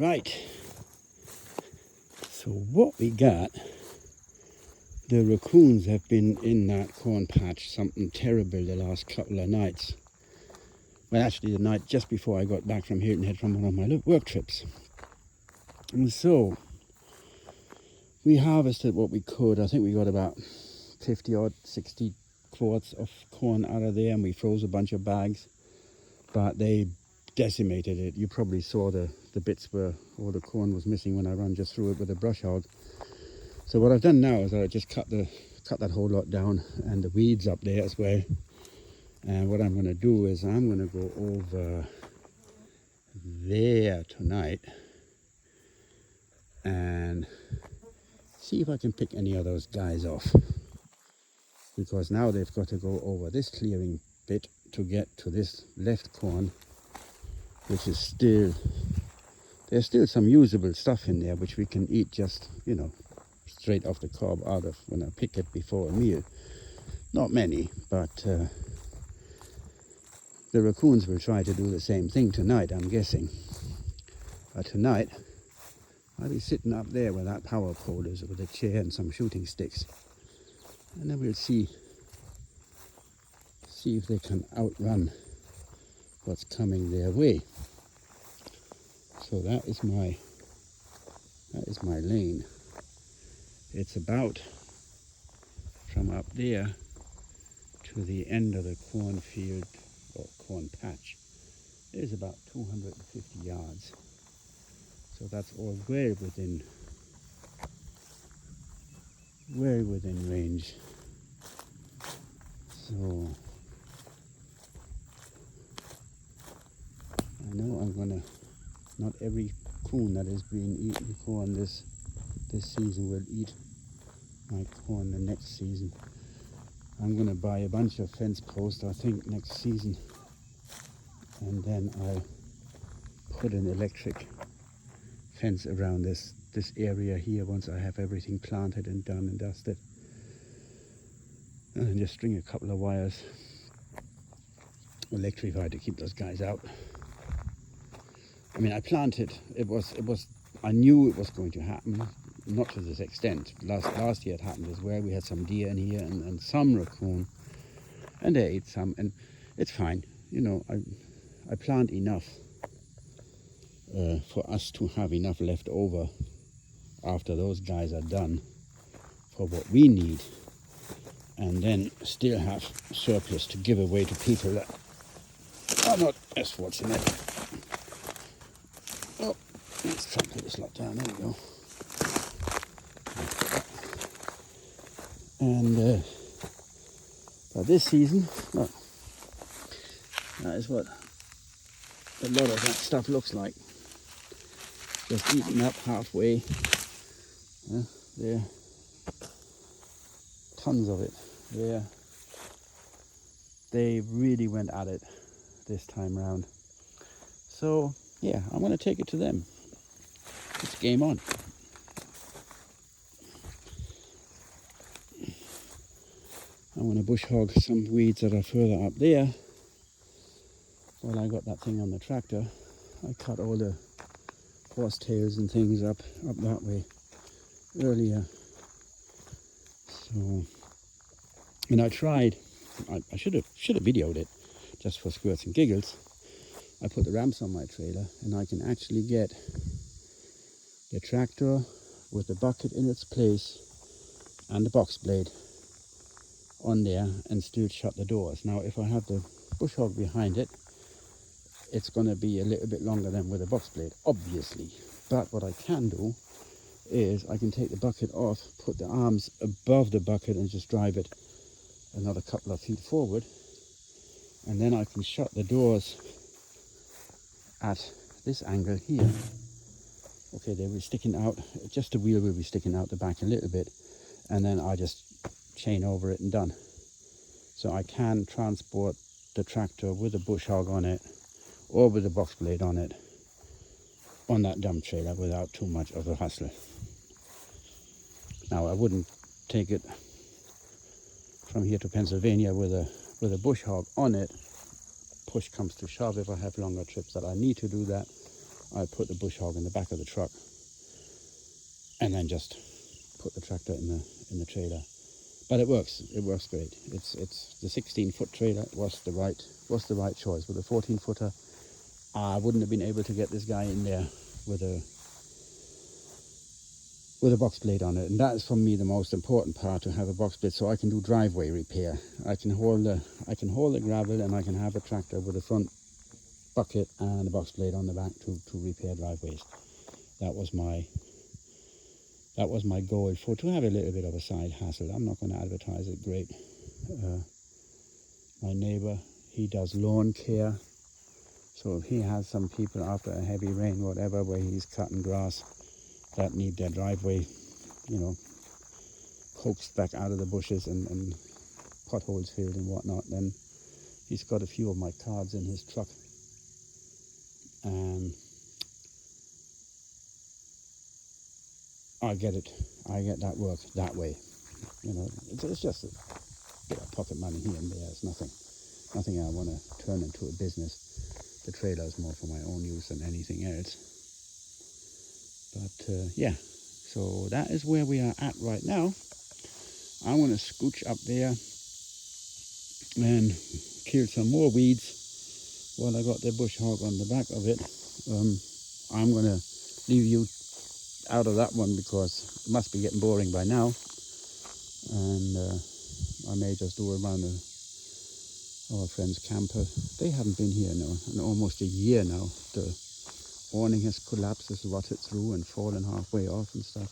Right, so what we got, the raccoons have been in that corn patch, something terrible the last couple of nights. Well, actually the night just before I got back from Hilton Head from one of my work trips. And so we harvested what we could. I think we got about 50 or 60 quarts of corn out of there, and we froze a bunch of bags, but they decimated it. You probably saw the bits where all the corn was missing when I ran just through it with a brush hog. So what I've done now is I just cut that whole lot down, and the weeds up there as well. And what I'm going to do is I'm going to go over there tonight and see if I can pick any of those guys off, because now they've got to go over this clearing bit to get to this left corn, which is still, there's still some usable stuff in there which we can eat just, straight off the cob out of when I pick it before a meal. Not many, but the raccoons will try to do the same thing tonight, I'm guessing. But tonight I'll be sitting up there where that power pole is with a chair and some shooting sticks, and then we'll see if they can outrun what's coming their way. So that is my lane. It's about from up there to the end of the cornfield or corn patch. It is about 250 yards. So that's all well within range. So I know I'm gonna, not every coon that is being eaten corn this season will eat my corn the next season. I'm gonna buy a bunch of fence posts, I think, next season, and then I'll put an electric fence around this area here once I have everything planted and done and dusted, and then just string a couple of wires electrified to keep those guys out. I mean, I planted, I knew it was going to happen, not to this extent. Last year it happened as well. We had some deer in here and some raccoon, and they ate some, and it's fine. I plant enough for us to have enough left over after those guys are done for what we need, and then still have surplus to give away to people that are not as fortunate. Oh, let's trample this lot down. There we go. And but this season, well, that is what a lot of that stuff looks like. Just eaten up halfway. There, tons of it. There, they really went at it this time round. So yeah, I'm going to take it to them. It's game on. I want to bush hog some weeds that are further up there. While I got that thing on the tractor, I cut all the horsetails and things up that way earlier. So, and I tried, I should have videoed it just for squirts and giggles. I put the ramps on my trailer, and I can actually get the tractor with the bucket in its place and the box blade on there and still shut the doors. Now if I have the bush hog behind it, it's going to be a little bit longer than with a box blade, obviously. But what I can do is I can take the bucket off, put the arms above the bucket and just drive it another couple of feet forward, and then I can shut the doors at this angle here. Okay, they will be sticking out, just the wheel will be sticking out the back a little bit, and then I just chain over it and done. So I can transport the tractor with a bush hog on it or with a box blade on it on that dump trailer without too much of a hassle. Now I wouldn't take it from here to Pennsylvania with a bush hog on it. Push comes to shove, if I have longer trips that I need to do that, I put the bush hog in the back of the truck and then just put the tractor in the trailer. But it works. It works great. It's the 16-foot trailer was the right choice. With a 14-footer, I wouldn't have been able to get this guy in there with a box blade on it, and that is for me the most important part, to have a box blade so I can do driveway repair. I can hold the gravel, and I can have a tractor with a front bucket and a box blade on the back to repair driveways. That was my goal, to have a little bit of a side hustle. I'm not going to advertise it great. My neighbor, he does lawn care, so if he has some people after a heavy rain, whatever, where he's cutting grass that need their driveway, coaxed back out of the bushes and potholes filled and whatnot, then he's got a few of my cards in his truck. I get that work that way. It's just a bit of pocket money here and there. It's nothing I want to turn into a business. The trailer is more for my own use than anything else. But yeah, so that is where we are at right now. I want to scooch up there and kill some more weeds while I got the bush hog on the back of it. I'm going to leave you out of that one because it must be getting boring by now, and I may just do around our friend's camper. They haven't been here now in almost a year now. The awning has collapsed, has rotted through and fallen halfway off and stuff.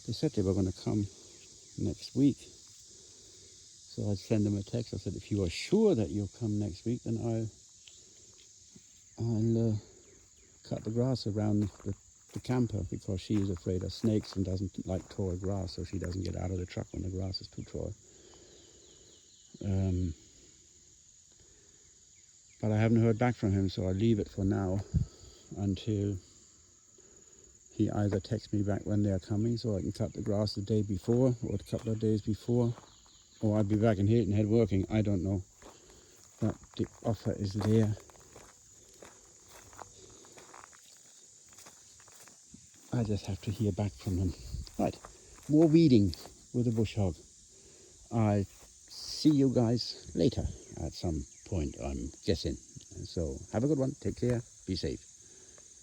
They said they were going to come next week, so I sent them a text. I said, if you are sure that you'll come next week, then I'll cut the grass around the camper, because she is afraid of snakes and doesn't like tall grass, so she doesn't get out of the truck when the grass is too tall. But I haven't heard back from him, so I'll leave it for now until he either texts me back when they're coming, so I can cut the grass the day before or a couple of days before, or I'll be back in Hilton Head working. I don't know, but the offer is there. I just have to hear back from him. Right, more weeding with a bush hog. I'll see you guys later at some point, I'm guessing. So have a good one, take care, be safe.